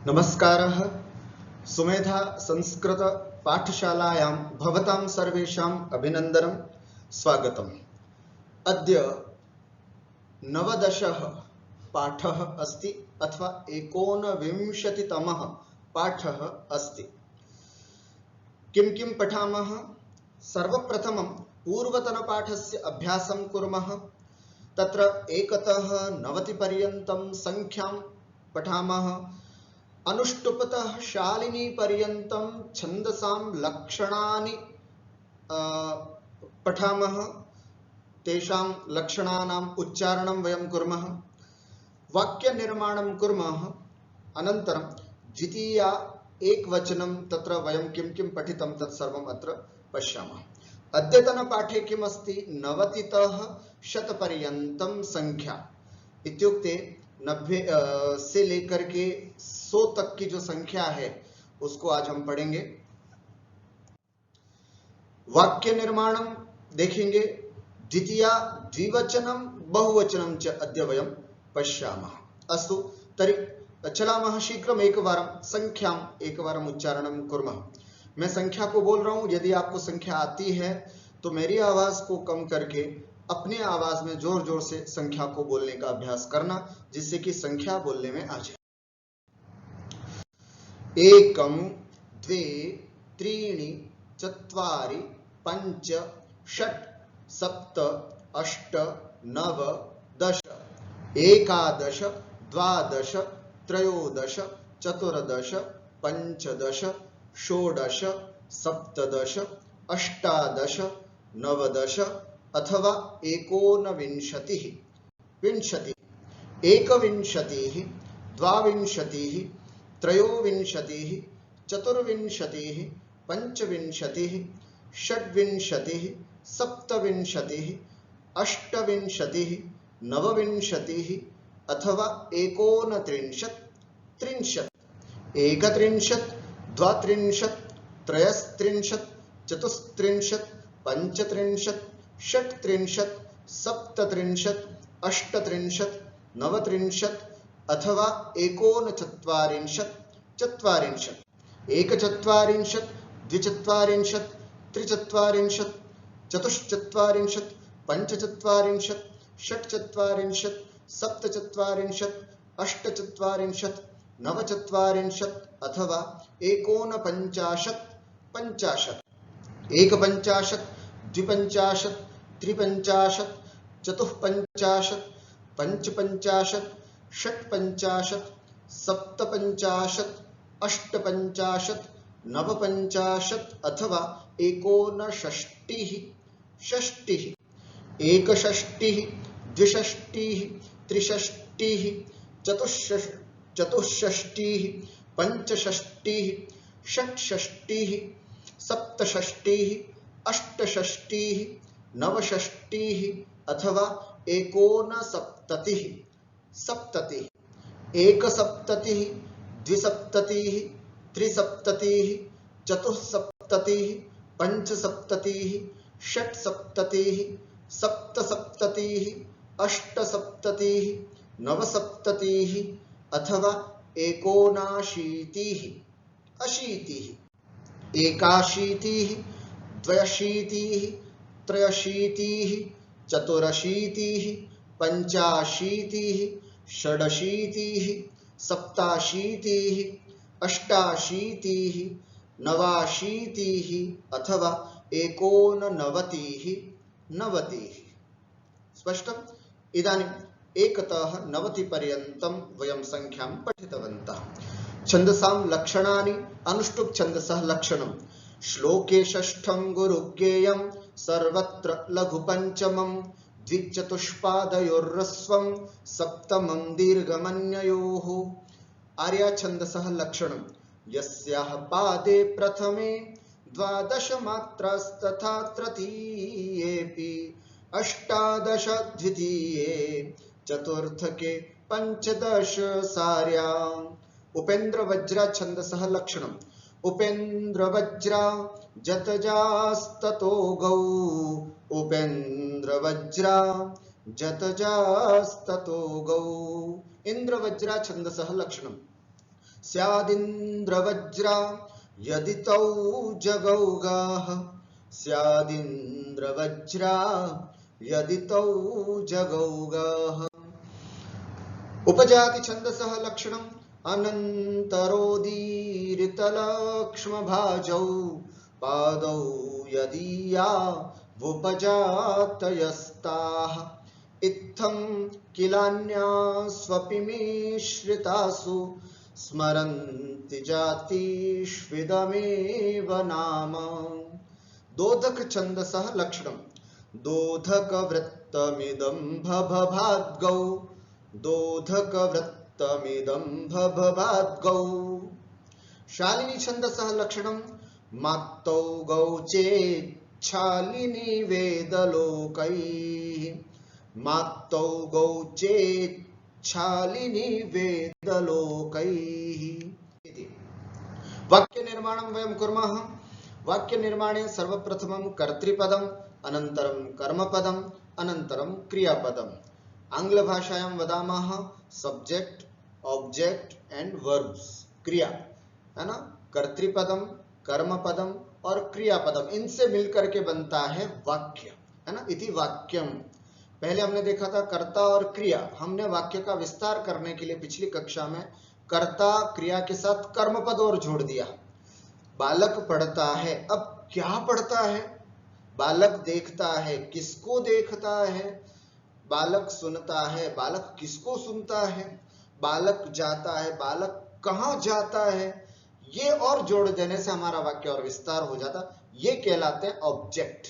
नमस्कारः। सुमेधा संस्कृत पाठशालायां भवतां सर्वेषाम् अभिनन्दनं स्वागतम्। अद्य नवदशः पाठः अस्ति अथवा 29तमः पाठः अस्ति। किं किं पठामः? सर्वप्रथमं पूर्वतनपाठस्य अभ्यासं कुर्मः। तत्र 1 तः 90 पर्यन्तं संख्यां पठामः। अनुष्टुपतः शालिनी पर्यन्तं छन्दसां लक्षणानि पठामः। तेषां लक्षणानाम् उच्चारणं वयं कुर्मः। वाक्यनिर्माणं कुर्मः। अनन्तरं द्वितीया एकवचनं तत्र वयं किं किं पठितं तत्सर्वम् अत्र पश्यामः। अद्यतनपाठे किम् अस्ति? 90 तः 100 पर्यन्तं संख्या, इत्युक्ते 90 से लेकर के 100 तक की जो संख्या है उसको आज हम पढ़ेंगे। वाक्य निर्माणं देखेंगे। द्वितीया द्विवचनं बहुवचनं च अद्य वयं पश्यामः। अस्तु तर्हि चलामः शीघ्रम्। एकवारं संख्याम् एकवारम् उच्चारणं कुर्मः। मैं संख्या को बोल रहा हूं, यदि आपको संख्या आती है तो मेरी आवाज को कम करके अपने आवाज में जोर जोर से संख्या को बोलने का अभ्यास करना, जिससे कि संख्या बोलने में आ जाए। 1 2 3 4 5 6 7 8 9 10 11 12 13 14 15 16 17 18 19 अथवा 19 विंशतिः 21 द्वाविंशतिः त्रयोविंशतिः चतुर्विंशतिः पंचविंशतिः षड्विंशतिः सप्तविंशतिः अष्टविंशतिः नवविंशतिः अथवा 29 त्रिंशत् 31 द्वात्रिंशत् त्रयस्त्रिंशत् चतुस्त्रिंशत् पंचत्रिंशत् षट्त्रिंशत् सप्तत्रिंशत् अष्टत्रिंशत् नवत्रिंशत् अथवा 39 चत्वारिंशत् 41 द्विचत्वारिंशत् त्रिचत्वारिंशत् चतुश्चत्वारिंशत् पंचचत्वारिंशत् षट्चत्वारिंशत् सप्तचत्वारिंशत् अष्टचत्वारिंशत् नवचत्वारिंशत् अथवा 49 50 एकपञ्चाशत् द्विपञ्चाशत् त्रिपञ्चाशत् चतुःपञ्चाशत् पञ्चपञ्चाशत् षट्पञ्चाशत् सप्तपञ्चाशत् अष्टपञ्चाशत् नवपञ्चाशत् अथवा 59 षष्टिः एकषष्टिः द्विषष्टिः त्रिषष्टिः चतुष्षष्टिः पंचषष्टिः षट्षष्टिः सप्तषष्टिः अष्टषष्टिः नवषष्टिः अथवा 69 सप्ततिः एकसप्ततिः द्विसप्ततिः त्रिसप्ततिः चतुस्सप्ततिः पंचसप्ततिः षट्सप्ततिः सप्तसप्ततिः अष्टसप्ततिः नवसप्ततिः अथवा 79 अशीतिः एकाशीतिः द्व्यशीतिः त्रयशीतिः चतुरशीतिः पंचाशीतिः षडशीतिः सप्ताशीतिः अष्टाशीतिः नवाशीतिः अथवा 89 90। स्पष्टम्? इदानीम् 1 तः 90 पर्यन्तं वयं संख्यां पठितवन्तः। छन्दसां लक्षणानि अनुष्टुप् छन्दसः लक्षणम्। श्लोके षष्ठं गुरुज्ञेयं सर्वत्र लघुपञ्चमं द्विचतुष्पादयोर्ह्रस्वं सप्तमं दीर्घमन्ययोः। आर्या छन्दसः लक्षणम्। यस्याः पादे प्रथमे 12 मात्रास्तथा तृतीयेऽपि 18 द्वितीये चतुर्थके 15 सार्याम्। उपेन्द्र वज्रा छन्दसः लक्षणम्। उपेन्द्र वज्रा जतजास्ततो गौ उपेन्द्र वज्रा जतजास्ततो गौ। इंद्र वज्रा छन्दसः लक्षणम्। स्यादिन्द्रवज्रा यदि तौ जगौगाः स्यादिन्द्रवज्रा यदि तौ जगौगाः। उपजाति छन्दसः लक्षणम् अनन्तरोदीरितलक्ष्मभाजौ पादौ यदीया वुपजातयस्ताः इत्थं किलान्यास्वपि मिश्रितासु स्मरन्ति जातिष्विदमेव नाम। दोधक छन्दसः लक्षणम् दोधक वृत्तमिदं भभभाद्गौ दोधक वृत्तमिदं भभभाद्गौ। शालिनी छन्दसः लक्षणम् मात्तौ गौ चेच्छालिनी वेदलोकैः मात्तौ गौ चेच्छालिनी वेदलोकैः। वाक्य निर्माणं वयं कुर्मः। वाक्य निर्माणे सर्वप्रथमं कर्तृपदम् अनन्तरं कर्मपदम् अनन्तरं क्रियापदम्। आंग्लभाषायां वदामः सब्जेक्ट ऑब्जेक्ट एंड वर्ब्स, क्रिया है ना। कर्तृपदम, कर्मपदम और क्रियापदम, इनसे मिलकर के बनता है वाक्य, है ना। इति वाक्यम। पहले हमने देखा था कर्ता और क्रिया। हमने वाक्य का विस्तार करने के लिए पिछली कक्षा में कर्ता क्रिया के साथ कर्मपद और जोड़ दिया। बालक पढ़ता है, अब क्या पढ़ता है? बालक देखता है, किसको देखता है? बालक सुनता है, बालक किसको सुनता है? बालक जाता है, बालक कहाँ जाता है? ये और जोड़ देने से हमारा वाक्य और विस्तार हो जाता। ये कहलाते हैं ऑब्जेक्ट।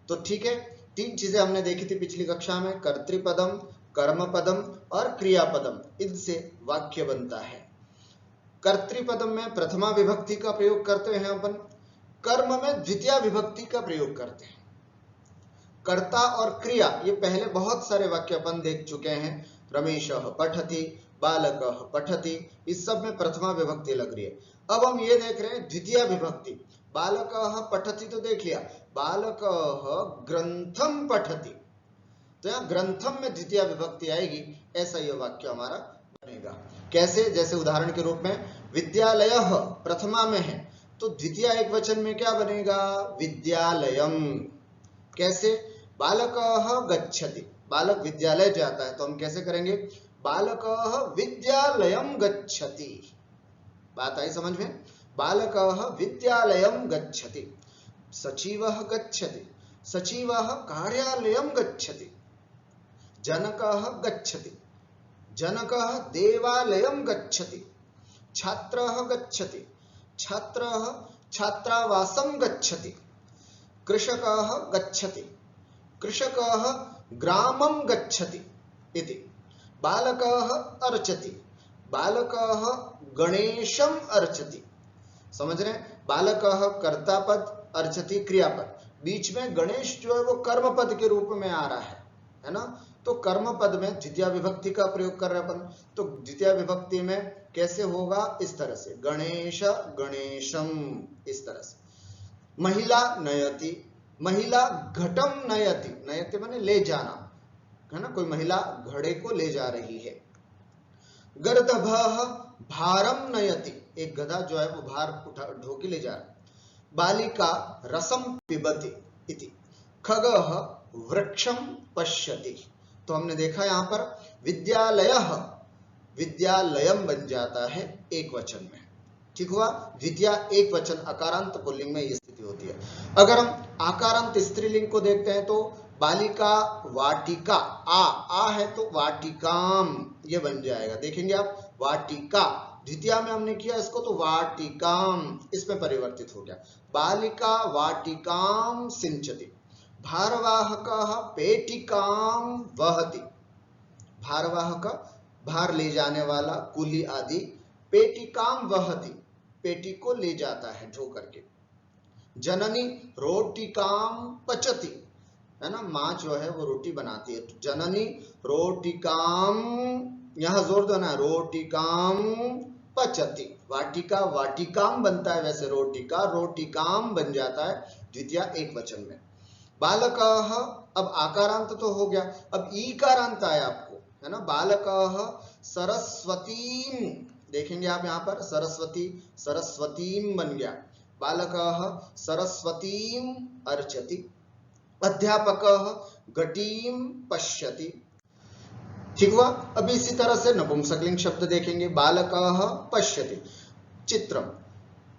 तो ठीक है, तीन चीजें हमने देखी थी पिछली कक्षा में, कर्तृपदम, कर्मपदम और क्रियापदम। इनसे वाक्य बनता है। कर्तृपदम में प्रथमा विभक्ति का प्रयोग करते हैं अपन, कर्म में द्वितीया विभक्ति का प्रयोग करते हैं। कर्ता और क्रिया, ये पहले बहुत सारे वाक्य अपन देख चुके हैं। रमेशः पठति, बालकः पठति, इस सब में प्रथमा विभक्ति लग रही है। अब हम ये देख रहे हैं द्वितीया विभक्ति। बालकः पठति तो देख लिया, बालकः ग्रंथम पठति, तो यहाँ ग्रंथम में द्वितीया विभक्ति आएगी। ऐसा यह वाक्य हमारा बनेगा। कैसे? जैसे उदाहरण के रूप में विद्यालयः प्रथमा में है तो द्वितीया एक वचन में क्या बनेगा? विद्यालयम। कैसे? बालकः गच्छति, बालक विद्यालय जाता है, तो हम कैसे करेंगे? बालकः विद्यालयम गच्छति। बात आई समझ में? बालकः विद्यालयम गच्छति। सचिवः गच्छति, सचिवः कार्यालयम गच्छति। जनकः गच्छति, जनकः देवालयम गच्छति। छात्रः गच्छति, छात्रः छात्रावासं गच्छति। कृषकः गच्छति, कृषकः ग्रामं गच्छति इति। बालकः अर्चति, बालकः गणेशं अर्चति। समझ रहे? बालकः कर्तापद, अर्चति क्रियापद, बीच में गणेश जो है वो कर्मपद के रूप में आ रहा है ना। तो कर्मपद में द्वितीया विभक्ति का प्रयोग कर रहे हैं अपन, तो द्वितीया विभक्ति में कैसे होगा? इस तरह से, गणेश गणेशम, इस तरह से। महिला नयति, महिला घटम नयति, नयति माने ले जाना, है ना। कोई महिला घड़े को ले जा रही है। गर्दभः भारम नयति, एक गधा जो है वो भार उठा ढो के ले जा रहा है। बालिका रसम पिबति इति। खगः वृक्षम पश्यति, तो हमने देखा यहाँ पर विद्यालयः विद्यालयम बन जाता है एक वचन में। ठीक हुआ? द्वितीया एक वचन अकारांत पुल्लिंग में ये स्थिति होती है। अगर हम आकारांत स्त्रीलिंग को देखते हैं तो बालिका वाटिका, आ है तो वाटिकाम ये बन जाएगा। देखेंगे आप, वाटिका द्वितीया में हमने किया इसको तो वाटिकाम इसमें परिवर्तित हो गया। बालिका वाटिकाम सिंचति। भारवाहकः पेटिकाम वहति, भारवाहक भार ले जाने वाला, कुली आदि। पेटिकाम वहति, पेटी को ले जाता है ढो करके। जननी रोटिकाम पचति, है ना, माँ जो है वो रोटी बनाती है। जननी रोटिकाम, यहां जोर देना है, रोटिकाम पचति। वाटिका वाटिकाम बनता है, वैसे रोटिका रोटिकाम बन जाता है द्वितीया एक वचन में। बालकः, अब आकारांत तो हो गया, अब ईकारांत आया आपको, है ना। बालकः सरस्वतीम देखेंगे आप यहाँ पर सरस्वती सरस्वतीम बन गया, बालकः सरस्वतीम अर्चति, अध्यापकः घटीम पश्यति। ठीक हुआ। अभी इसी तरह से नपुंसकलिंग शब्द देखेंगे, बालकः पश्यति, चित्रम।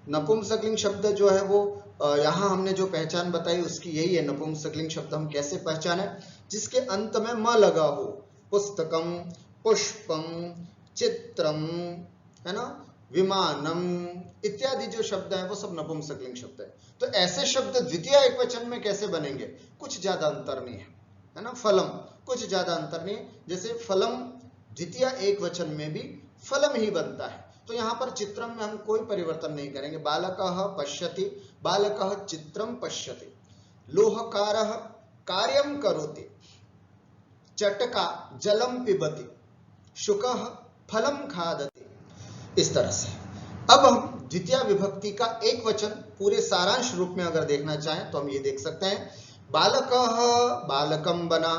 नपुंसकलिंग शब्द जो है वो यहाँ हमने जो पहचान बताई उसकी यही है। नपुंसकलिंग शब्द हम कैसे पहचाने? जिसके अंत में म लगा हो, पुस्तकम, पुष्पम, चित्रम, है ना, विमानम इत्यादि जो शब्द है वो सब नपुंसकलिंग शब्द है। तो ऐसे शब्द द्वितीय एकवचन में कैसे बनेंगे? कुछ ज्यादा अंतर नहीं है ना। फलम, कुछ ज्यादा अंतर नहीं है। जैसे फलम द्वितीय एकवचन में भी फलम ही बनता है, तो यहाँ पर चित्रम में हम कोई परिवर्तन नहीं करेंगे। बालकः पश्यति, बालकः चित्रम पश्यति, लोहकारः कार्यं करोति, चटका जलम पिबति, शुकः फलम खादति। इस तरह से अब हम द्वितीय विभक्ति का एक वचन पूरे सारांश रूप में अगर देखना चाहें तो हम ये देख सकते हैं, बालकः बालकम बना,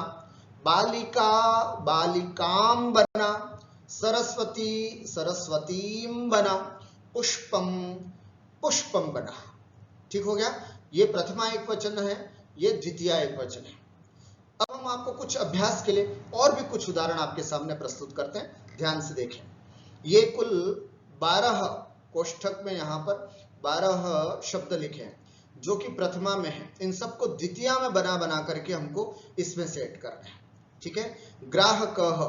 बालिका बालिकाम बना, सरस्वती सरस्वतीम बना, पुष्पम पुष्पम बना। ठीक हो गया। ये प्रथमा एक वचन है, ये द्वितीय एक वचन है। अब हम आपको कुछ अभ्यास के लिए और भी कुछ उदाहरण आपके सामने प्रस्तुत करते हैं, ध्यान से देखें। ये कुल 12 कोष्ठक में यहाँ पर 12 शब्द लिखे हैं जो कि प्रथमा में है। इन सबको द्वितीय में बना बना करके हमको इसमें सेट करना है। ठीक है। ग्राहकः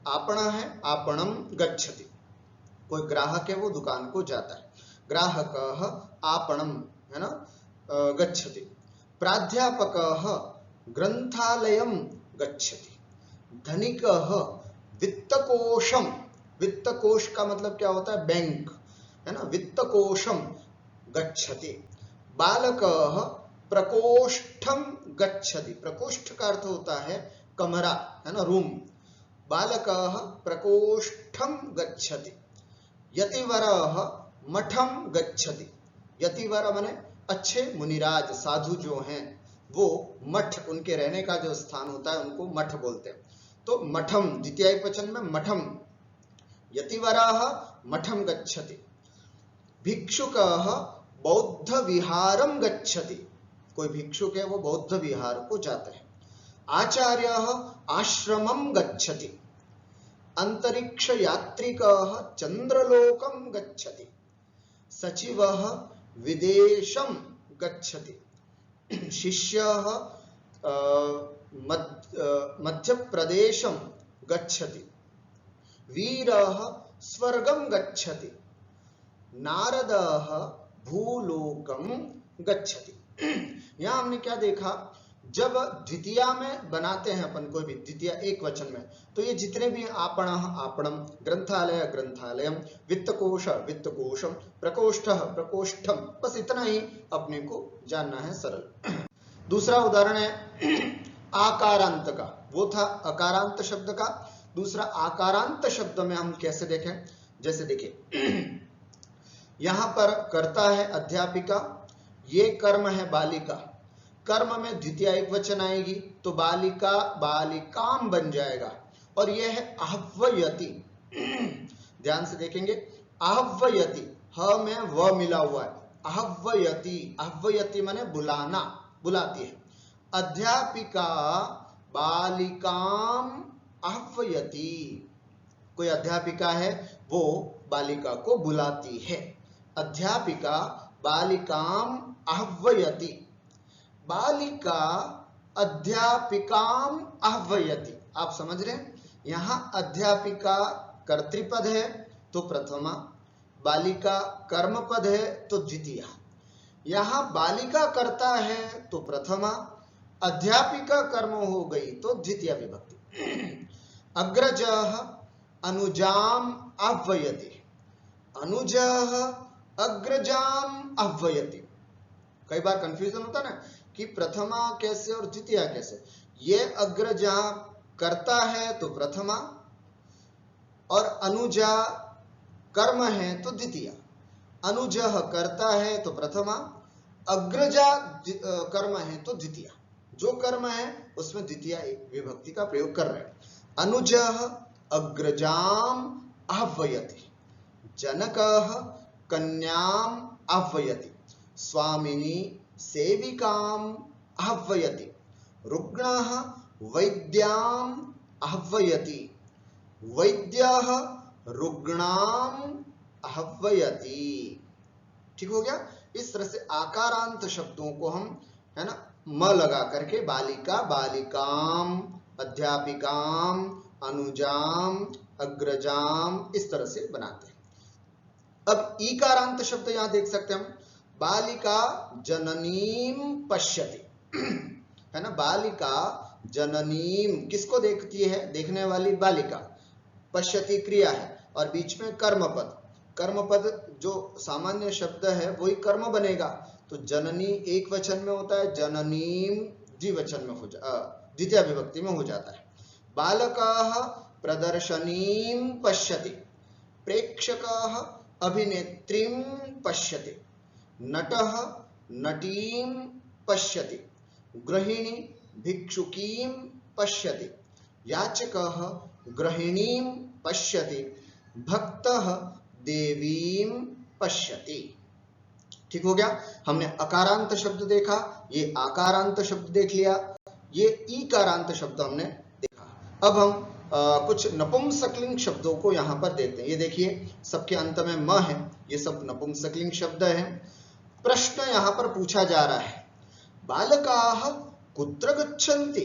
आपण है, आपणम गच्छति, कोई ग्राहक है वो दुकान को जाता है। ग्राहकः आपणम, है ना, गच्छति। प्राध्यापकः ग्रंथालयम गच्छति। धनिकः वित्तकोशम, वित्तकोश का मतलब क्या होता है? बैंक, है ना, वित्तकोशम गच्छति। बालकः प्रकोष्ठम गच्छति, प्रकोष्ठ का अर्थ होता है कमरा, है ना, रूम। बालकः प्रकोष्ठम गच्छति। यतिवरः मठम गच्छति, यतिवर माने अच्छे मुनिराज साधु जो हैं वो मठ, उनके रहने का जो स्थान होता है उनको मठ बोलते हैं। तो मठम द्वितीय एकवचन में मठम, यतिवरः मठम गच्छति। भिक्षुकः बौद्ध विहारम गच्छति, कोई भिक्षुक है वो बौद्ध विहार को जाते हैं। आचार्यः आश्रमम गच्छति। अंतरिक्ष यात्रिकः चंद्रलोकम गच्छति। सचिवः विदेशम गच्छति। शिष्यः मध्य प्रदेशम गच्छति। वीरः स्वर्गम गच्छति। नारदः भूलोकम गच्छति। यहाँ हमने क्या देखा, जब द्वितीय में बनाते हैं अपन कोई भी द्वितीय एक वचन में, तो ये जितने भी आपणः आपणम, ग्रंथालय ग्रंथालयम, वित्तकोश वित्तकोशम, प्रकोष्ठः प्रकोष्ठम, बस इतना ही अपने को जानना है, सरल। दूसरा उदाहरण है आकारांत का, वो था अकारांत शब्द का। दूसरा आकारांत शब्द में हम कैसे देखें? जैसे देखिए यहां पर कर्ता है अध्यापिका, ये कर्म है बालिका। कर्म में द्वितीय एक वचन आएगी तो बालिका बालिकाम बन जाएगा, और यह है आह्वयति। ध्यान से देखेंगे, आह्वयति, ह में व मिला हुआ है। आह्वयति, आह्वयति माने बुलाना, बुलाती है। अध्यापिका बालिकाम आह्वयति, कोई अध्यापिका है वो बालिका को बुलाती है। अध्यापिका बालिकाम आह्वयति। बालिका अध्यापिकाम आह्वयति। आप समझ रहे हैं, यहां अध्यापिका कर्तृपद है तो प्रथमा, बालिका कर्मपद है तो द्वितीया। यहां बालिका कर्ता है तो प्रथमा, अध्यापिका कर्म हो गई तो द्वितीय विभक्ति। अग्रजः अनुजाम आह्वयति। अनुजः अग्रजाम आह्वयति। कई बार कंफ्यूजन होता है ना कि प्रथमा कैसे और द्वितीय कैसे। ये अग्रजा करता है तो प्रथमा, और अनुजा कर्म है तो द्वितीय। अनुजः करता है तो प्रथमा, अग्रजा कर्म है तो द्वितीय। जो कर्म है उसमें द्वितीय विभक्ति का प्रयोग कर रहे हैं। अनुजः अग्रजाम आह्वयति। जनकः कन्याम् आह्वयति, स्वामिनी सेविकाम् आह्वयति, रुग्णः वैद्याम् आह्वयति, वैद्यः रुग्णाम् आह्वयति। ठीक हो गया। इस तरह से आकारांत शब्दों को हम, है ना, म लगा करके बालिका बालिकाम, अध्यापिकाम, अनुजाम, अग्रजाम, इस तरह से बनाते हैं। अब ईकारांत शब्द यहां देख सकते हैं हम, बालिका जननीम पश्यति, है ना, बालिका जननीम किसको देखती है, देखने वाली बालिका, पश्यति क्रिया है और बीच में कर्मपद, कर्मपद जो सामान्य शब्द है वही कर्म बनेगा, तो जननी एक वचन में होता है, जननीम द्विवचन में द्वितीय विभक्ति में हो जाता है। बालकः प्रदर्शनीं पश्यति, प्रेक्षकः अभिनेत्रीं पश्यति, नटः नटीं पश्यति, गृहिणी भिक्षुकीं पश्यति, याचकः गृहिणीं पश्यति, भक्तः देवीं पश्यति। ठीक हो गया। हमने अकारांत शब्द देखा, ये आकारांत शब्द देख लिया, ये ईकारांत शब्द हमने देखा। अब हम कुछ नपुंसकलिंग शब्दों को यहाँ पर देखते हैं। ये देखिए सबके अंत में म है, ये सब नपुंसकलिंग शब्द है। प्रश्न यहाँ पर पूछा जा रहा है, बालकाः कुत्र गच्छन्ति,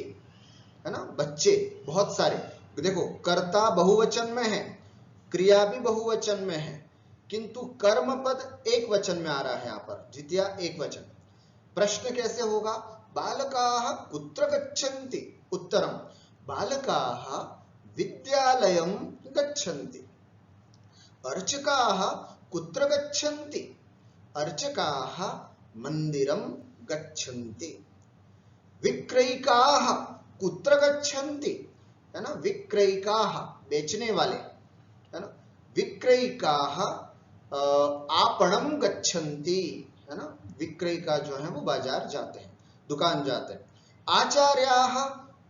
है ना, बच्चे बहुत सारे। देखो कर्ता बहुवचन में है, क्रिया भी बहुवचन में है, किंतु कर्म पद एक वचन में आ रहा है यहाँ पर, द्वितीय एक वचन। प्रश्न कैसे होगा, बालकाः कुत्र गच्छन्ति, उत्तरम बालकाः विद्यालयं गच्छन्ति, अर्चकाः कुत्र गच्छन्ति, अर्चकाः मंदिरं गच्छन्ति, विक्रयिकाः कुत्र गच्छन्ति, है ना, विक्रयिकाः बेचने वाले, है ना, विक्रयिकाः आपणं गच्छन्ति, है ना, विक्रयिका जो है वो बाजार जाते हैं, दुकान जाते हैं। आचार्याः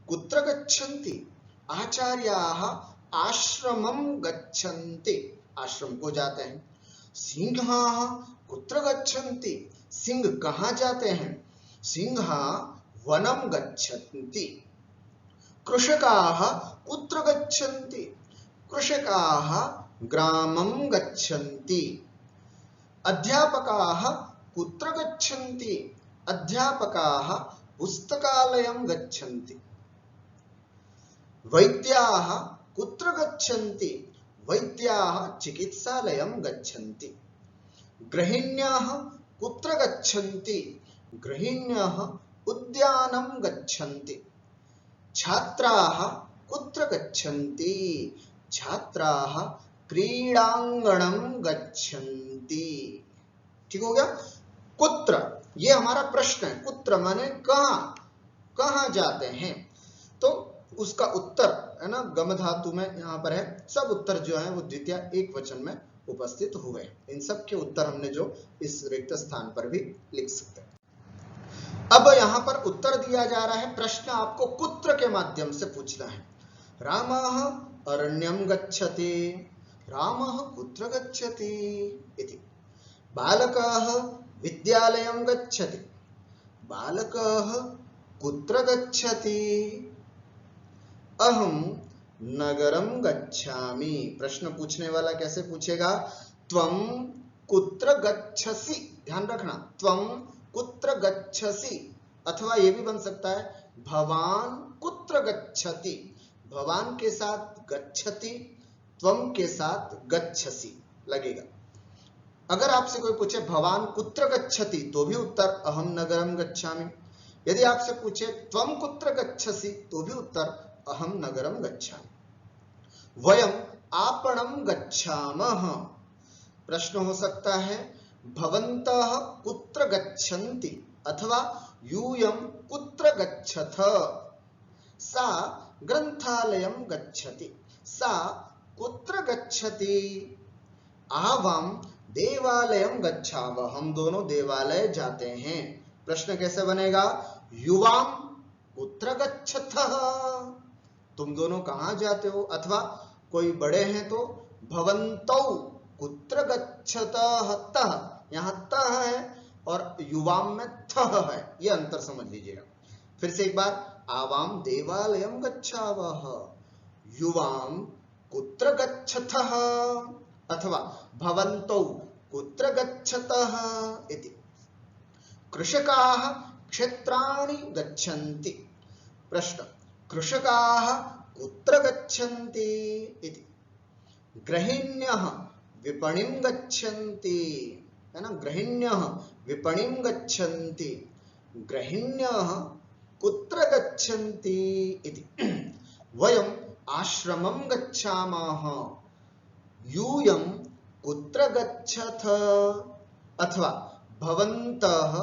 कुत्र गच्छन्ति, आचार्याः आश्रमं गच्छन्ति, आश्रम को जाते हैं। सिंहाः कुत्र गच्छन्ति, सिंह कहाँ जाते हैं, सिंहाः वनं गच्छन्ति। कृषकाः कुत्र गच्छन्ति, कृषकाः ग्रामं गच्छन्ति। अध्यापकाः कुत्र गच्छन्ति, अध्यापकाः पुस्तकालयं गच्छन्ति। वैद्याः कुत्र गच्छन्ति, वैद्याः चिकित्सालयं गच्छन्ति। गृहिण्याः कुत्र गच्छन्ति, गृहिण्यः उद्यानं गच्छन्ति। छात्राः कुत्र गच्छन्ति, छात्राः क्रीडांगणं गच्छन्ति। ठीक हो गया। कुत्र ये हमारा प्रश्न है, कुत्र माने कहां, कहां जाते हैं, तो उसका उत्तर, है ना, गम धातु में यहां पर है। सब उत्तर जो है वो द्वितीय एक वचन में उपस्थित हुए। इन सब के उत्तर हमने जो इस रिक्त स्थान पर भी लिख सकते हैं। अब यहां पर उत्तर दिया जा रहा है, प्रश्न आपको कुत्र के माध्यम से पूछना है। रामः अरण्यं गच्छति, रामः कुत्र गच्छति इति। बालकः विद्यालयं गच्छति, बालकः कुत्र गच्छति। अहं नगरं गच्छामि, प्रश्न पूछने वाला कैसे पूछेगा, त्वं कुत्र गच्छसि, ध्यान रखना, त्वं कुत्र गच्छसि, अथवा ये भी बन सकता है भवान कुत्र गच्छति, भवान के साथ गच्छति, त्वं के साथ गच्छसि लगेगा। अगर आपसे कोई पूछे भवान कुत्र गच्छति तो भी उत्तर अहम नगरम गच्छामि। यदि आपसे पूछे त्वं कुत्र गच्छसि तो भी उत्तर अहम नगरम गच्छामि। वयम आपणं गच्छामः, प्रश्न हो सकता है भवन्तः कुत्र गच्छन्ति अथवा यूयं कुत्र गच्छथ। सा ग्रंथालयं गच्छति, सा कुत्र गच्छति। आवाम देवालयं गच्छावः, हम दोनों देवालय जाते हैं। प्रश्न कैसे बनेगा, युवां कुत्र गच्छथः, तुम दोनों कहां जाते हो, अथवा कोई बड़े हैं तो भवन्तौ कुत्र गच्छतः, तः, यहाँ तः है और युवाम में थः है, ये अंतर समझ लीजिएगा। फिर से एक बार, आवाम देवालयम गच्छावः, युवाम कुत्र गच्छतः, अथवा भवन्तौ कुत्र गच्छतः इति। कृषकाः क्षेत्राणि गच्छन्ति। प्रश्न, कृषकाः कुत्र गच्छन्ति इति। गृहिण्यः विपणिं गच्छन्ति, है ना, गृहिण्यः विपणिं गच्छन्ति, गृहिण्यः कुत्र गच्छन्ति इति। वयम् आश्रमं गच्छामः, यूयं कुत्र गच्छथ, अथवा भवन्तः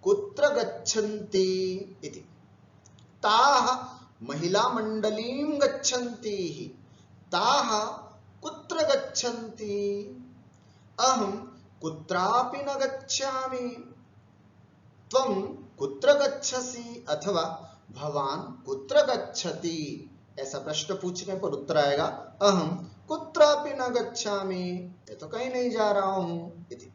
कुत्र गच्छन्ति इति। ताः महिलामण्डलीं गच्छन्ति, ताः कुत्र गच्छन्ति, अहं कुत्रापि न गच्छामि, त्वं कुत्र गच्छसि, अथवा भवान कुत्र गच्छति। ऐसा प्रश्न पूछने पर उत्तर आएगा अहं कुत्रापि न गच्छामि, मैं तो कहीं नहीं जा रहा हूं इति।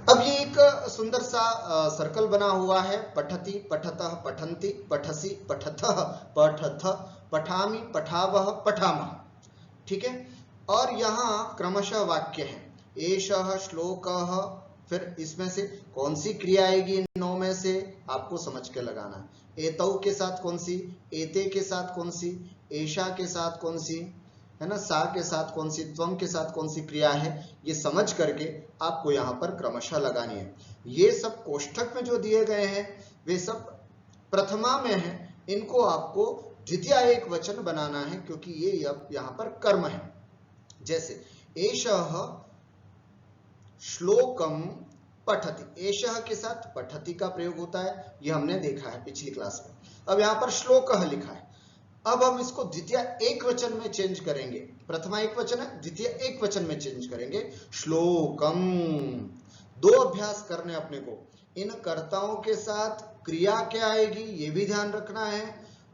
अब ये एक सुंदर सा सर्कल बना हुआ है, पठति, पठतः, पठन्ति, पठसि, पठथः, पठथ, पठामि, पठावः, पठामः, ठीक है। और यहाँ क्रमशः वाक्य है, एषः श्लोकः, फिर इसमें से कौन सी क्रिया आएगी इन 9 में से आपको समझ के लगाना है। एतौ के साथ कौन सी, एते के साथ कौन सी, एषा के साथ कौन सी, है ना, सा के साथ कौन सी, त्वम के साथ कौन सी क्रिया है, ये समझ करके आपको यहाँ पर क्रमशः लगानी है। ये सब कोष्ठक में जो दिए गए हैं वे सब प्रथमा में है, इनको आपको द्वितीय एक वचन बनाना है, क्योंकि ये यहाँ पर कर्म है। जैसे एषः श्लोकम पठति, एषः के साथ पठति का प्रयोग होता है, ये हमने देखा है पिछली क्लास में। अब यहाँ पर श्लोकः लिखा है, अब हम इसको द्वितीय एक वचन में चेंज करेंगे। प्रथमा एक वचन है, द्वितीय एक वचन में चेंज करेंगे, श्लोकम। 2 अभ्यास करने अपने को, इन कर्ताओं के साथ क्रिया क्या आएगी ये भी ध्यान रखना है,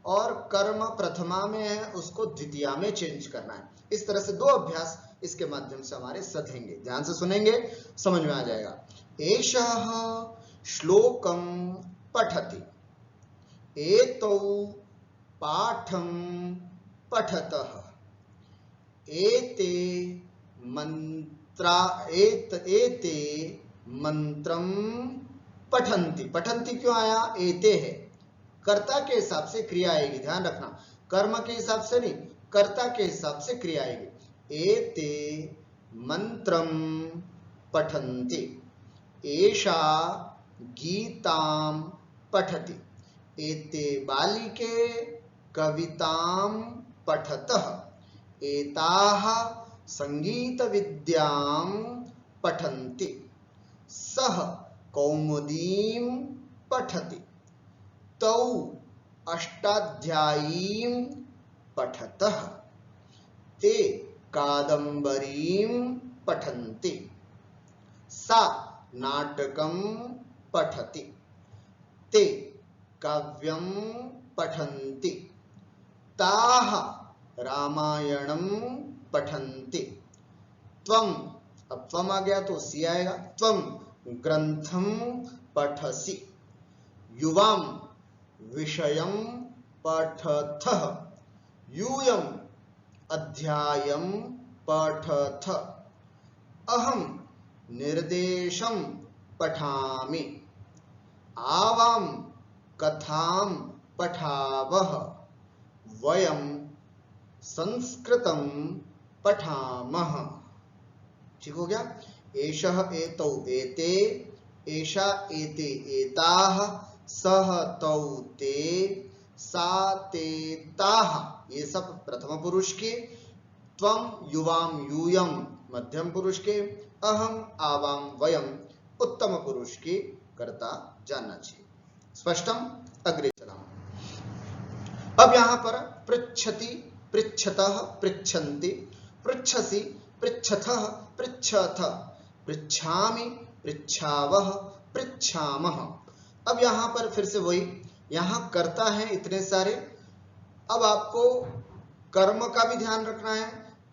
और कर्म प्रथमा में है उसको द्वितीय में चेंज करना है। इस तरह से 2 अभ्यास इसके माध्यम से हमारे सधेंगे, ध्यान से सुनेंगे, समझ में आ जाएगा। एषः श्लोकम पठति, एतौ पाठं पठतः, एते मंत्रं पठन्ति। पठन्ति क्यों आया, एते है, कर्ता के हिसाब से क्रिया आएगी, ध्यान रखना, कर्म के हिसाब से नहीं, कर्ता के हिसाब से क्रिया आएगी। एते मंत्रं पठन्ति, एषा गीतां पठति, एते बालिके कवितां पठतः, एताः संगीत विद्यां पठन्ति, सः कौमुदीं पठति, तौ अष्टाध्यायीं पठतः, ते कादम्बरीं पठन्ति, सा नाटकं पठति, ते काव्यं पठन्ति, ताः रामायणं पठन्ति, त्वं, अब त्वम आ गया तो सी आएगा, त्वं ग्रंथं पठसि, युवां विषयं पठथः, यूयं अध्यायं पठथ, अहं निर्देशं पठामि, आवां कथां पठावः, वयं संस्कृतं पठामः। ठीक हो गया। एषः एतौ एते, एषा एते एताः, सः तौ ते, सा ते ताः, ये सब प्रथम पुरुष के, त्वं युवां यूयं मध्यम पुरुष के, अहम आवां वयम उत्तम पुरुष के कर्ता जानना चाहिए। स्पष्टम, अग्रे चला। अब यहां पर पृच्छति, पृच्छतः, पृच्छन्ति, पृच्छसि, पृच्छथः, पृच्छथ, पृच्छामि, पृच्छावः, पृच्छामः। अब यहां पर फिर से वही, यहां कर्ता है इतने सारे। अब आपको कर्म का भी ध्यान रखना है,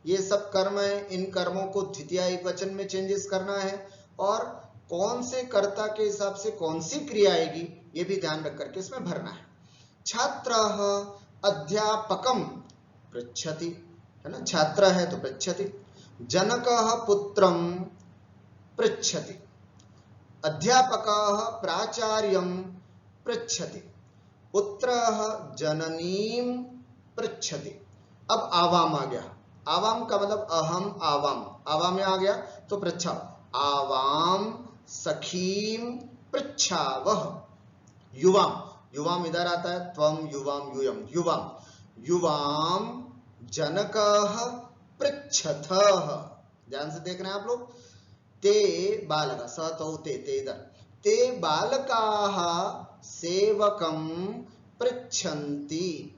ये सब कर्म है, इन कर्मों को द्वितीय एकवचन में चेंजेस करना है, और कौन से कर्ता के हिसाब से कौन सी क्रिया आएगी ये भी ध्यान रख करके इसमें भरना है। छात्रः अध्यापकं पृच्छति, है ना, छात्र है तो पृच्छति। जनकः पुत्रं पृच्छति, अध्यापकः प्राचार्यं पृच्छति, पुत्रः जननीं पृच्छति। अब आवाम आ गया, आवाम का मतलब अहम आवाम, आवाम में आ गया तो पृच्छाव, आवाम सखीं पृच्छावः। युवाम, युवाम इधर आता है, त्वम युवाम यूयम, युवाम, युवाम जनकः पृच्छथः। ध्यान से देखना है आप लोग। ते बालक, स तो ते इधर, ते बालकाः सेवकं पृच्छन्ति।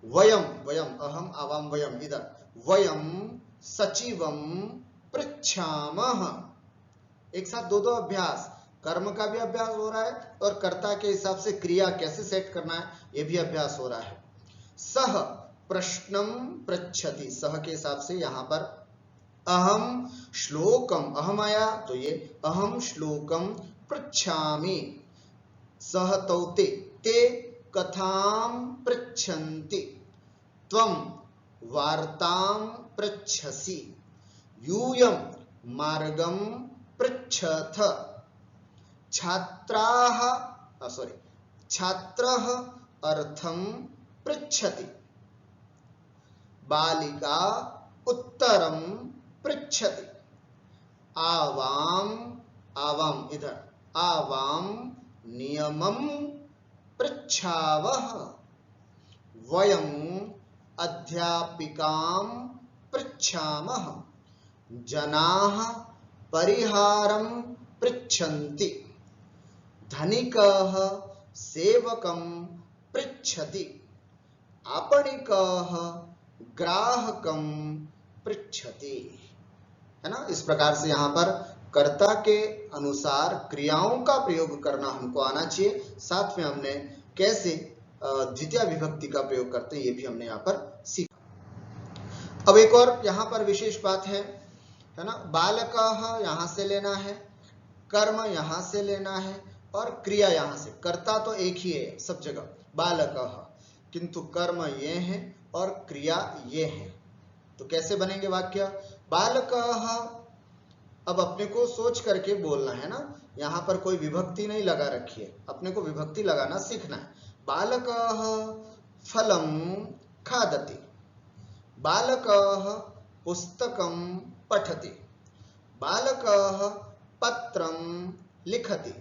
वयम, वयम अहम आवाम वयम इधर, वयम सचिवं पृच्छामः। एक साथ दो दो अभ्यास, कर्म का भी अभ्यास हो रहा है और कर्ता के हिसाब से क्रिया कैसे सेट करना है ये भी अभ्यास हो रहा है। सह प्रश्नम पृच्छति, सह के हिसाब से यहां पर अहम श्लोकम, अहम आया तो ये अहम श्लोकम पृच्छामि। सह तौते, ते कथां पृच्छन्ति, त्वं वार्तां पृच्छसि, यूयं मार्गं पृच्छथ। छात्राः छात्रः अर्थं पृच्छति, बालिका उत्तरं पृच्छति। आवाम, आवाम इधर, आवाम नियमं पृच्छावः। वयं अध्यापिकां पृच्छामः। जनाः परिहारं पृच्छन्ति। धनिकः सेवकं पृच्छति। आपणिकः ग्राहकं पृच्छति। है ना, इस प्रकार से यहाँ पर कर्ता के अनुसार क्रियाओं का प्रयोग करना हमको आना चाहिए। साथ में हमने कैसे द्वितीय विभक्ति का प्रयोग करते हैं ये भी हमने यहाँ पर सीखा। अब एक और यहाँ पर विशेष बात है ना, बालकः यहाँ से लेना है, कर्म यहाँ से लेना है और क्रिया यहाँ से। कर्ता तो एक ही है सब जगह बालकः, किंतु कर्म ये है और क्रिया ये है। तो कैसे बनेंगे वाक्य? बालकः, अब अपने को सोच करके बोलना है ना, यहाँ पर कोई विभक्ति नहीं लगा रखी है, अपने को विभक्ति लगाना सीखना है। बालकः फलं खादति, बालकः पुस्तकं पठति, बालकः पत्रं लिखति।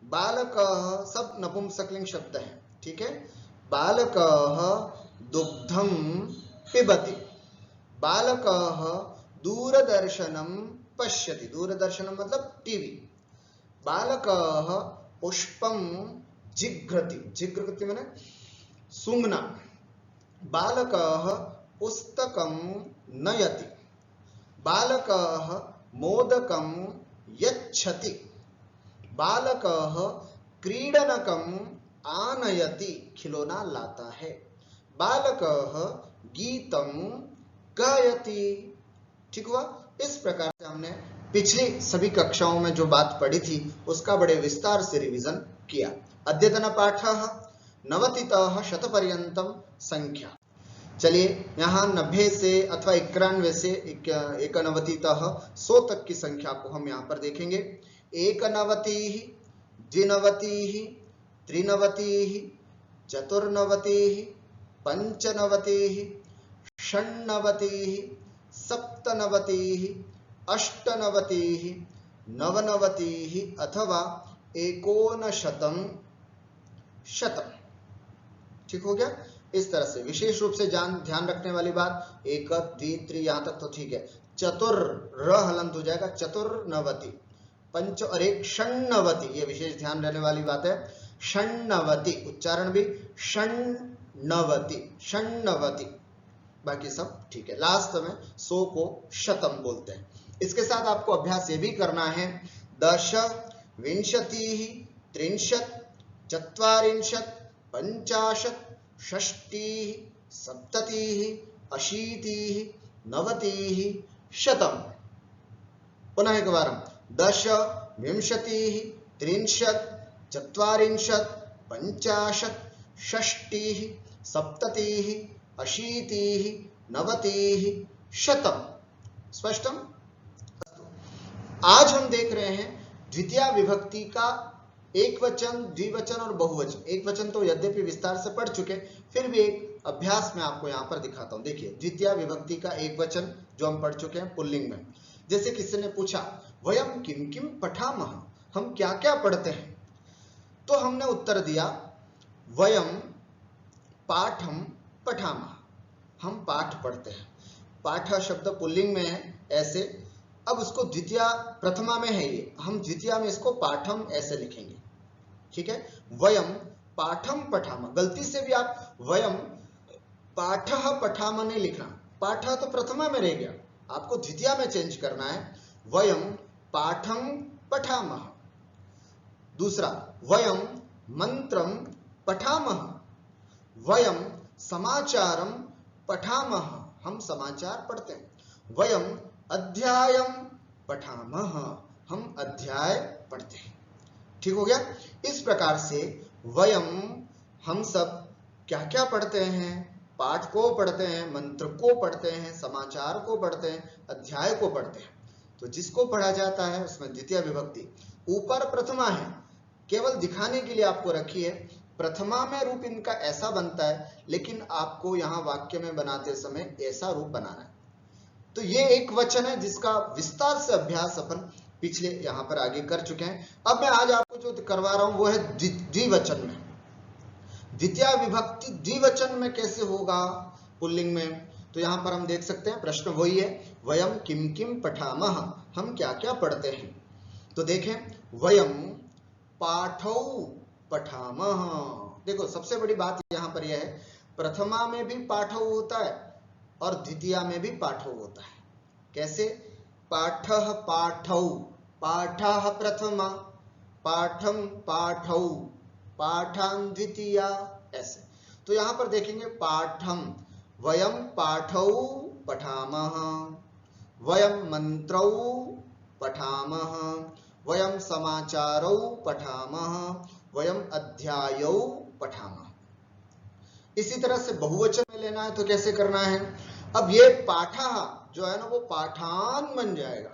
बालकः सब नपुंसकलिंग शब्द है, ठीक है। बालकः दुग्धं पिबति, बालकः दूरदर्शनं पश्यति, दूरदर्शनं मतलब टीवी। बालकः पुष्पं जिघ्रति, जिघ्रति माने सूंघना। बालकः पुस्तकं नयति, बालकः मोदकं यच्छति, बालकः क्रीडनकं आनयति, खिलौना लाता है। बालकः गीतं गायति। ठीक हुआ। इस प्रकार से हमने पिछली सभी कक्षाओं में जो बात पढ़ी थी उसका बड़े विस्तार से रिवीजन किया। अद्यतन पाठः नवतितः शतपर्यंतम संख्या। चलिए यहाँ 90 से अथवा 91 से 91तः 100 तक की संख्या को हम यहाँ पर देखेंगे। 91, 92, 93, 94, 95, 96, 97, 98, 99 अथवा 59 शतम। ठीक हो गया। इस तरह से विशेष रूप से ध्यान रखने वाली बात 1, 2, 3 यहाँ तक तो ठीक है। चतुर र हलंत हो जाएगा, चतुर्नवति। पंच और एक षण्णवति, ये विशेष ध्यान रहने वाली बात है। षण्णवति उच्चारण भी षण्णवति, षण्णवति, बाकी सब ठीक है। लास्ट में 100 को शतम बोलते हैं। इसके साथ आपको अभ्यास ये भी करना है 10, 20, 30, 40, 50, 60, 70, 80, नवतिः शतं। पुनः एकवारं 10 विंशतिः 30 40 50 षष्टिः 70 अशीतिः 90 शतं। स्पष्टम? आज हम देख रहे हैं द्वितीय विभक्ति का एक वचन, द्विवचन और बहुवचन। एक वचन तो यद्यपि विस्तार से पढ़ चुके, फिर भी एक अभ्यास में आपको यहां पर दिखाता हूं। देखिए, द्वितीय विभक्ति का एक वचन जो हम पढ़ चुके हैं पुल्लिंग में। जैसे किसी ने पूछा वयम किम किम पठामः, हम क्या क्या पढ़ते हैं, तो हमने उत्तर दिया वयम पाठम पठामः, हम पाठ पढ़ते हैं। पाठ शब्द पुल्लिंग में है ऐसे। अब उसको द्वितीय प्रथमा में है ये, हम द्वितीय में इसको पाठम ऐसे लिखेंगे। ठीक है, वयम पाठम पठामः। गलती से भी आप वयम पाठः पठामः नहीं लिखना, पाठः तो प्रथमा में रह गया, आपको द्वितीय में चेंज करना है। वयम पाठम पठामः। दूसरा, वयम मंत्रम पठामः, वयम समाचारम पठामः, हम समाचार पढ़ते हैं। वयम अध्यायम पठामः, हम अध्याय पढ़ते हैं। ठीक हो गया। इस प्रकार से वयम, हम सब क्या क्या पढ़ते हैं, पाठ को पढ़ते हैं, मंत्र को पढ़ते हैं, समाचार को पढ़ते हैं, अध्याय को पढ़ते हैं। तो जिसको पढ़ा जाता है उसमें द्वितीय विभक्ति ऊपर प्रथमा है, केवल दिखाने के लिए आपको रखी है। प्रथमा में रूप इनका ऐसा बनता है, लेकिन आपको यहाँ वाक्य में बनाते समय ऐसा रूप बनाना है। तो ये एक वचन है जिसका विस्तार से अभ्यास अपन पिछले यहाँ पर आगे कर चुके हैं। अब मैं आज आपको जो करवा रहा हूं वो है द्विवचन में। द्वितीय विभक्ति द्विवचन में कैसे होगा पुल्लिंग में, तो यहाँ पर हम देख सकते हैं प्रश्न वही है, वयम किम किम पठामः, हम क्या क्या पढ़ते हैं। तो देखें, वयम पाठौ पठामः। देखो, सबसे बड़ी बात यहाँ पर यह है, प्रथमा में भी पाठौ होता है और द्वितीय में भी पाठौ होता है। कैसे? पाठः पाठौ, पाठः प्रथमा, पाठम पाठौ, पाठान द्वितीया, ऐसे। तो यहां पर देखेंगे पाठम, वयम पाठौ पठामः, वयम मंत्रौ पठामः, वयम समाचारौ पठामः, वयम अध्यायौ पठामः। इसी तरह से बहुवचन में लेना है तो कैसे करना है? अब ये पाठा जो है ना वो पाठान बन जाएगा,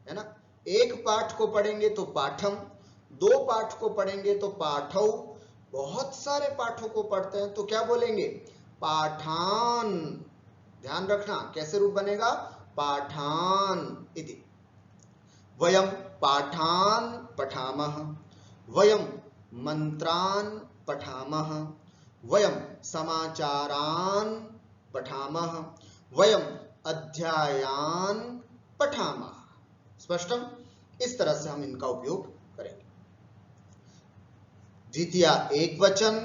है ना। एक पाठ को पढ़ेंगे तो पाठम, दो पाठ को पढ़ेंगे तो पाठौ, बहुत सारे पाठों को पढ़ते हैं तो क्या बोलेंगे? पाठान। ध्यान रखना कैसे रूप बनेगा? पाठान इति। वयम पाठान पठामः, वयम मंत्रान पठामः, वयम समाचारान पठामः, वयम अध्यायान पठामः। स्पष्टम? इस तरह से हम इनका उपयोग करेंगे। द्वितीय एक वचन,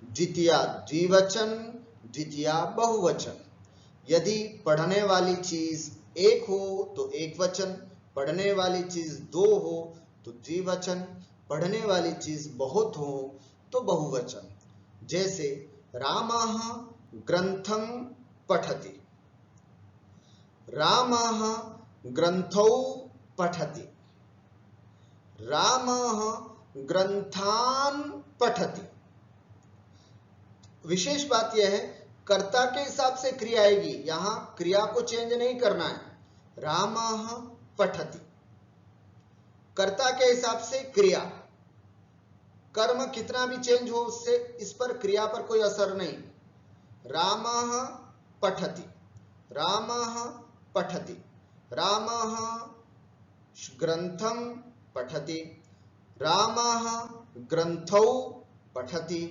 द्वितीय द्विवचन, द्वितीय बहुवचन। यदि पढ़ने वाली चीज एक हो तो एक वचन, पढ़ने वाली चीज दो हो तो द्विवचन, पढ़ने वाली चीज बहुत हो तो बहुवचन। जैसे रामः ग्रंथं पठति, रामः ग्रंथौ पठति, रामः ग्रंथान पठति। विशेष बात यह है, कर्ता के हिसाब से क्रिया आएगी, यहां क्रिया को चेंज नहीं करना है। रामः पठति, कर्ता के हिसाब से क्रिया, कर्म कितना भी चेंज हो उससे इस पर क्रिया पर कोई असर नहीं। रामः पठति, रामः पठति, रामः ग्रंथं पठति, रामः ग्रंथौ पठति,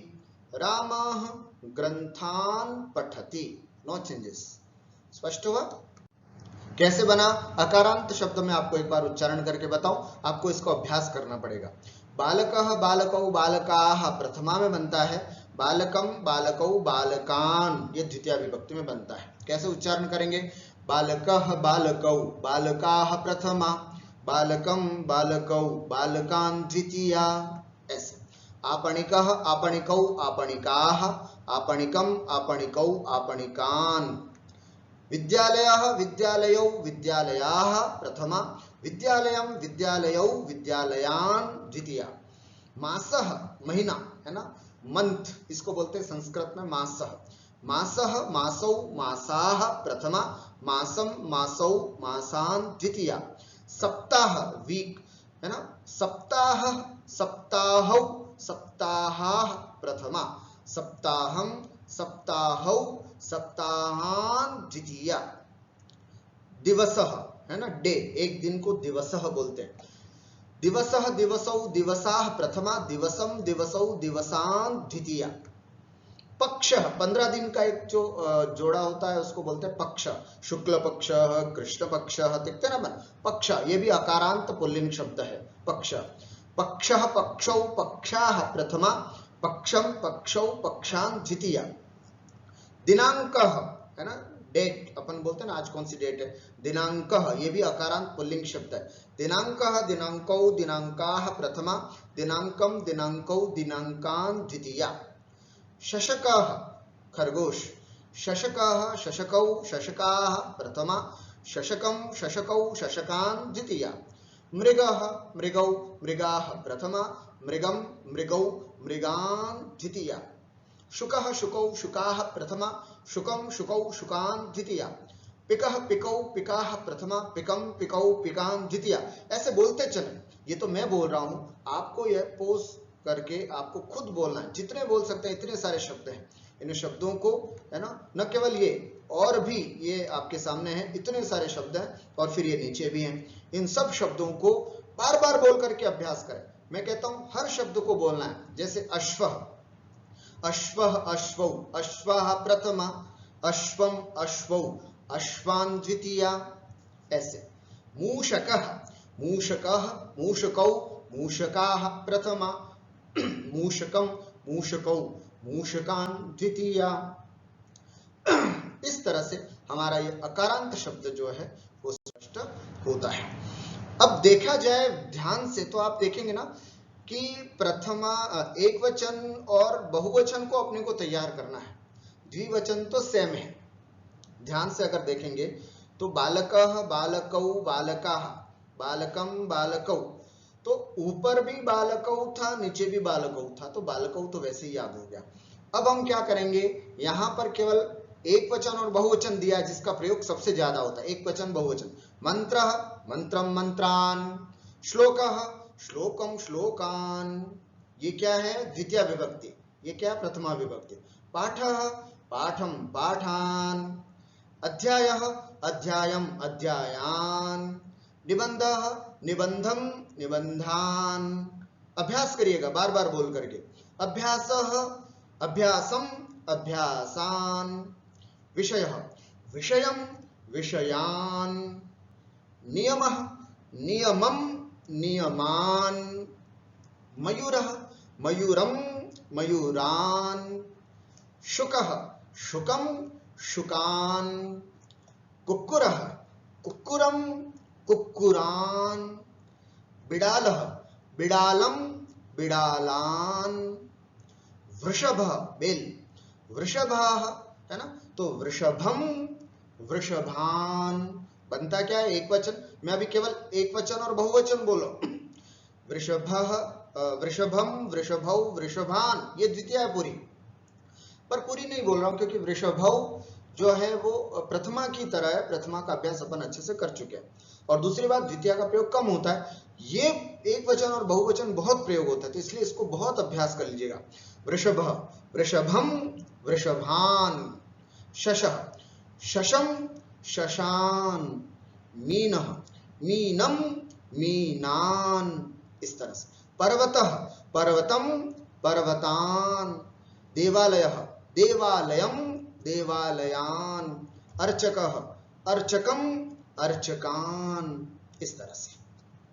रामः ग्रंथान पठति। No changes. स्पष्ट हुआ? कैसे बना? अकारांत शब्द में आपको एक बार उच्चारण करके बताऊं, आपको इसको अभ्यास करना पड़ेगा। बालकः बालकौ बालकाः प्रथमा में बनता है, बालकम बालकौ बालकान ये द्वितीय विभक्ति में बनता है। कैसे उच्चारण करेंगे? बालकः बालकौ बालकाः प्रथमा, बालकम बालकौ बालकान द्वितीया, ऐसे। आपणिकः आपणिकौ आपणिकाः, आपणिकम आपणिकौ आपणिकान, विद्यालयः विद्यालयौ विद्यालयाः प्रथमा, विद्यालयं विद्यालयौ विद्यालयान् द्वितीया। मासः महीना है ना, मंथ इसको बोलते हैं संस्कृत में मासः। मासः मासौ मासाः प्रथमा, मासं मासौ मासान् द्वितीया। सप्ताह वीक है ना, सप्ताह सप्ताहौ सप्ताहाः प्रथमा, सप्ताहं सप्ताहौ सप्ताहान् द्वितीया। दिवसः है ना, डे, एक दिन को दिवसः बोलते हैं। दिवसः दिवसौ दिवसाः प्रथमा, दिवसं दिवसौ दिवसान् द्वितीया। पक्ष 15 दिन का एक जो जोड़ा होता है उसको बोलते हैं पक्ष। शुक्ल पक्ष, कृष्ण पक्ष, देखते ना मन, पक्ष ये भी अकारांत पुल्लिंग शब्द है। पक्ष, पक्षः पक्षौ पक्षाः प्रथमा, पक्षं पक्षौ पक्षान् द्वितीया। दिनांकः है ना, डेट अपन बोलते हैं ना, आज कौन सी डेट है, दिनांकः ये भी अकारांत पुल्लिंग शब्द है। दिनांकः दिनांकौ दिनांकाः प्रथमा, दिनांकं दिनांकौ दिनांकान् द्वितीया। शशकः खरगोश, शशकः शशकौ शशकाः प्रथमा, शशकं शशकौ शशकान् द्वितीया। मृगः मृगौ मृगाः प्रथमा, मृगं मृगौ मृगान् द्वितीया। शुकः शुकौ शुकाः प्रथमा, शुकं शुकौ शुकान् द्वितीया। पिकः पिकौ पिकाः प्रथमा, पिकं पिकौ पिकान् द्वितीया। ऐसे बोलते चलें, ये तो मैं बोल रहा हूं, आपको यह पोज करके आपको खुद बोलना है। जितने बोल सकते हैं, इतने सारे शब्द हैं, इन शब्दों को है ना, न केवल ये, और भी ये आपके सामने हैं, इतने सारे शब्द हैं, और फिर ये नीचे भी हैं। इन सब शब्दों को बार बार बोल करके अभ्यास करें। मैं कहता हूं हर शब्द को बोलना है। जैसे अश्वः, अश्वः अश्वौ, अश्वः प्रथमा, अश्वम अश्वौ अश्वान् द्वितीया। ऐसे मूषकः मूषकः मूषकौ मूषकाः प्रथमा, मूषकं मूषकौ मूषकान् द्वितीया। इस तरह से हमारा ये अकारांत शब्द जो है वो स्पष्ट होता है। अब देखा जाए ध्यान से तो आप देखेंगे ना कि प्रथमा एक वचन और बहुवचन को अपने को तैयार करना है। द्विवचन तो सेम है। ध्यान से अगर देखेंगे तो बालकः बालकौ बालकाः, बालकं बालकौ, तो ऊपर भी बालकौ था, नीचे भी बालकौ था, तो बालकौ तो वैसे ही याद हो गया। अब हम क्या करेंगे, यहां पर केवल एक वचन और बहुवचन दिया है जिसका प्रयोग सबसे ज्यादा होता है, एक वचन बहुवचन। मंत्रः मंत्रं मंत्रान्, श्लोकः श्लोकं श्लोकान्, ये क्या है, द्वितीय विभक्ति, ये क्या है, प्रथमा विभक्ति। पाठः पाठं पाठान्, अध्यायः अध्यायं अध्यायान्, निबंधः निबंधं निबंधान्। अभ्यास करिएगा बार बार बोल करके। अभ्यासः अभ्यासं अभ्यासान्, विषयः विषयं विषयान्, नियमः नियमं नियमान्, मयूरः मयूरं मयूरान्, शुकः शुकं शुकान्, कुक्कुरः कुक्कुरं कुक्कुरान्, बिडालः बिडालं बिडालान्, वृषभः बेल वृषभाः है ना, तो वृषभं वृषभान्। बनता क्या है, एक वचन। मैं अभी केवल एक वचन और बहुवचन बोलो। वृषभः वृषभं वृषभौ वृषभान्, ये द्वितीय है पूरी, पर पूरी नहीं बोल रहा हूं क्योंकि वृषभौ जो है वो प्रथमा की तरह है। प्रथमा का अभ्यास अपन अच्छे से कर चुके हैं। और दूसरी बात, द्वितीय का प्रयोग कम होता है, ये एक वचन और बहुवचन बहुत प्रयोग होता है, तो इसलिए इसको बहुत अभ्यास कर लीजिएगा। वृषभः वृषभं वृषभान्, शशः शशं शशान्, मीनः मीनं मीनान्, इस तरह से। पर्वतः पर्वतं पर्वतान्, देवालयः देवालयं देवालयान्, अर्चकः अर्चकं अर्चकान्, इस तरह से।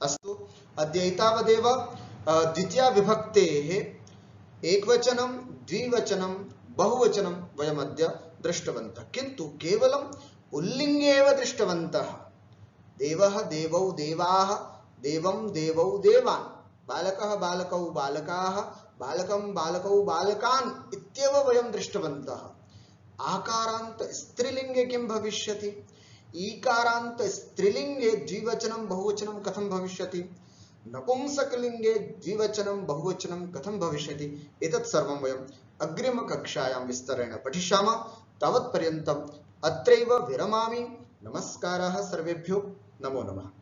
अस्तु, अद्य एतावदेव द्वितीया विभक्तेः एकवचनं द्विवचनं बहुवचनं वयमद्य दृष्टवन्तः, किन्तु केवलं पुल्लिङ्गे एव दृष्टवन्तः। देवः देवौ देवाः, देवं देवौ देवान्, बालकः बालकौ बालकाः, बालकं बालकौ बालकान् इत्येव वयं दृष्टवन्तः। आकारांत स्त्रीलिंगे किं भविष्यति, ईकारांत स्त्रीलिंगे द्विवचनं बहुवचनं कथं भविष्यति, नपुंसकलिंगे द्विवचनं बहुवचनं कथं भविष्यति, एतत् सर्वं वयम् अग्रिमकक्षायां विस्तरेण पठिष्यामः। तावत्पर्यन्तम् अत्रैव विरमामि। नमस्कारः सर्वेभ्यो, नमो नमः।